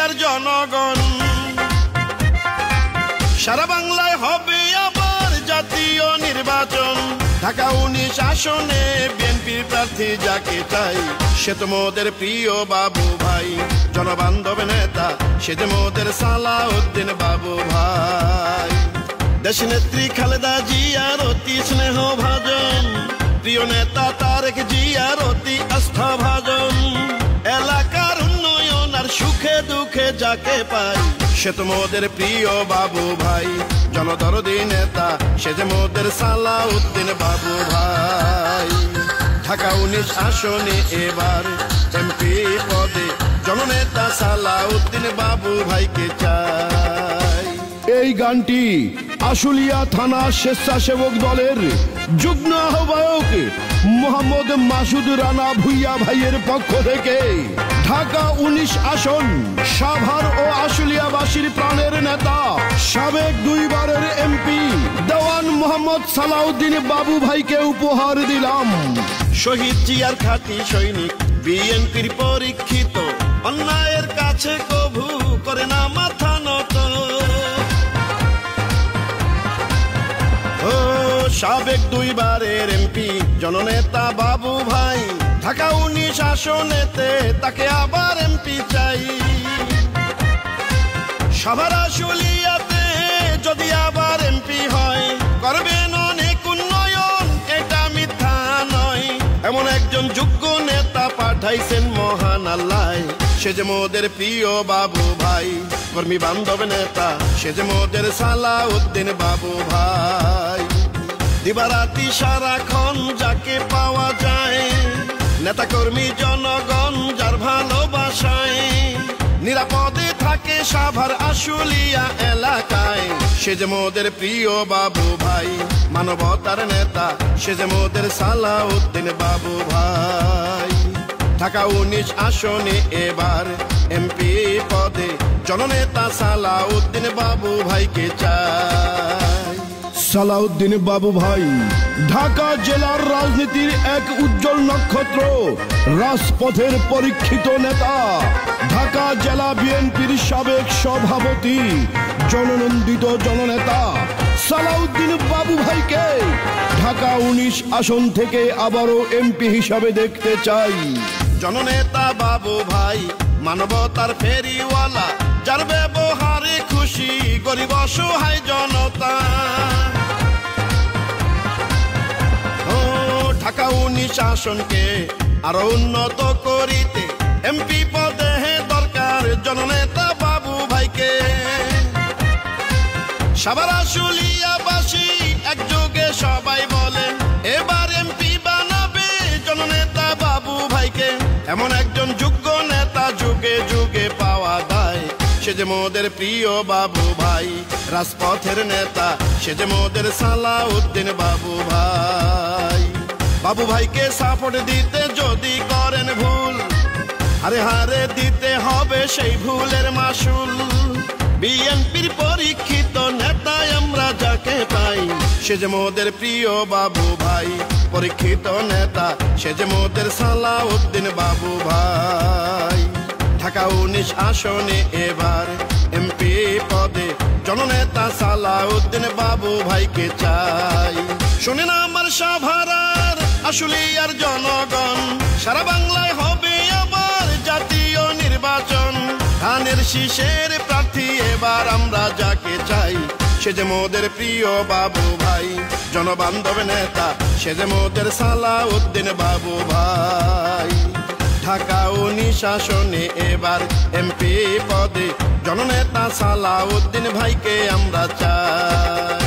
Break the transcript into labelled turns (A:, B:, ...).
A: আর জনগণ। সারা বাংলায় হবে আবার জাতীয় নির্বাচন। ঢাকা 19 আসনে বিএনপির প্রার্থী যাকে চাই সে তো মোদের প্রিয় বাবু ভাই। জনবান্ধব নেতা সে যে মোদের সালাউদ্দিন বাবু ভাই। দেশ নেত্রী খালেদা জিয়ার অতি স্নেহ ভাজন, প্রিয় নেতা তারেক জিয়ার অতি আস্থা ভাজন। এলাকার উন্নয়ন আর সুখে দুঃখে যাকে পাই সে তো মোদের প্রিয় বাবু ভাই। জনদরদি নেতা সে যে মোদের সালাউদ্দিন বাবু ভাই। ঢাকা 19 আসনে এবার এমপি পদে জননেতা সালাউদ্দিন বাবু ভাইকে চাই।
B: এই গানটি আশুলিয়া থানা স্বেচ্ছাসেবক দলের যুগ্ম আহ্বায়ক মোহাম্মদ মাসুদ রানা ভুইয়া ভাইয়ের পক্ষ থেকে ঢাকা 19 আসন সাভার ও আশুলিয়াবাসীর প্রাণের নেতা সাবেক 2 বারের এমপি দেওয়ান মোহাম্মদ সালাউদ্দিন বাবু ভাইকে উপহার দিলাম।
A: শহীদ জিয়ার খাঁটি সৈনিক, বিএনপির পরীক্ষিত, অন্যায়ের কাছে কভু করে না মাথা নত। ও সাবেক 2 বারের এমপি জননেতা বাবু ভাই। ঢাকা 19 আসনেতে তাকে আবার এমপি চাই। সাভার আশুলিয়াতে যদি আবার এমপি হয় করবেন অনেক উন্নয়ন, এটা মিথ্যা নয়। এমন একজন যোগ্য নেতা পাঠাইছেন মহান আল্লাহ সে যে মোদের প্রিয় বাবু ভাই। কর্মী বান্ধব নেতা সে যে মোদের সালাউদ্দিন বাবু ভাই। দিবারাতি সারাক্ষণ যাকে পাওয়া যায়, নেতা কর্মী জনগণ যার ভালোবাসায়। নিরাপদে থাকে সাভার আশুলিয়া এলাকায় সে যে মোদের প্রিয় বাবু ভাই। মানবতার নেতা সে যে মোদের সালাউদ্দিন বাবু ভাই। ঢাকা 19 আসনে এবার এমপি পদে জননেতা সালাউদ্দিন বাবু ভাইকে চাই।
B: সালাউদ্দিন বাবু ভাই ঢাকা জেলার রাজনীতির এক উজ্জ্বল নক্ষত্র, রাজপথের পরীক্ষিত নেতা, ঢাকা জেলা বিএনপির সাবেক সভাপতি, জননন্দিত জননেতা সালাউদ্দিন বাবু ভাইকে ঢাকা 19 আসন থেকে আবারও এমপি হিসাবে দেখতে চাই।
A: জননেতা বাবু ভাই মানবতার ফেরিওয়ালা, যার ব্যবহারে খুশি গরিব অসহায় জনতা। ও ঢাকা 19 আসনকে আরো উন্নত করিতে এমপি পদে দরকার জননেতা বাবু ভাইকে। সাভার আশুলিয়াবাসী একযোগে সবাই বলে এবার এমপি বানাবে জননেতা বাবু ভাইকে। এমন একজন যোগ্য নেতা যুগে যুগে পাওয়া যায় সে যে মোদের প্রিয় বাবু ভাই। রাজপথের নেতা সে যে মোদের সালাউদ্দিন বাবু ভাই। বাবু ভাইকে সাপোর্ট দিতে যদি করেন ভুল, হারে হারে দিতে হবে সেই ভুলের মাসুল। বিএনপির পরীক্ষিত নেতা আমরা যাকে পাই সে যে মোদের প্রিয় বাবু ভাই। পরীক্ষিত নেতা সে যে মোদের সালাউদ্দিন বাবু ভাই। ঢাকা 19 আসনে এবার এমপি পদে জননেতা সালাউদ্দিন বাবু ভাইকে চাই। শুনেন আমার সাভারার আশুলিয়ার জনগণ, সারা বাংলায় হবে আবার জাতীয় নির্বাচন। ধানের শীষের প্রার্থী এবার আমরা যাকে চাই সে যে মোদের প্রিয় বাবু ভাই। জনবান্ধব নেতা সে যে মোদের সালাউদ্দিন বাবু ভাই। ঢাকা 19 আসনে এবার এমপি পদে জননেতা সালাউদ্দিন ভাইকে আমরা চাই।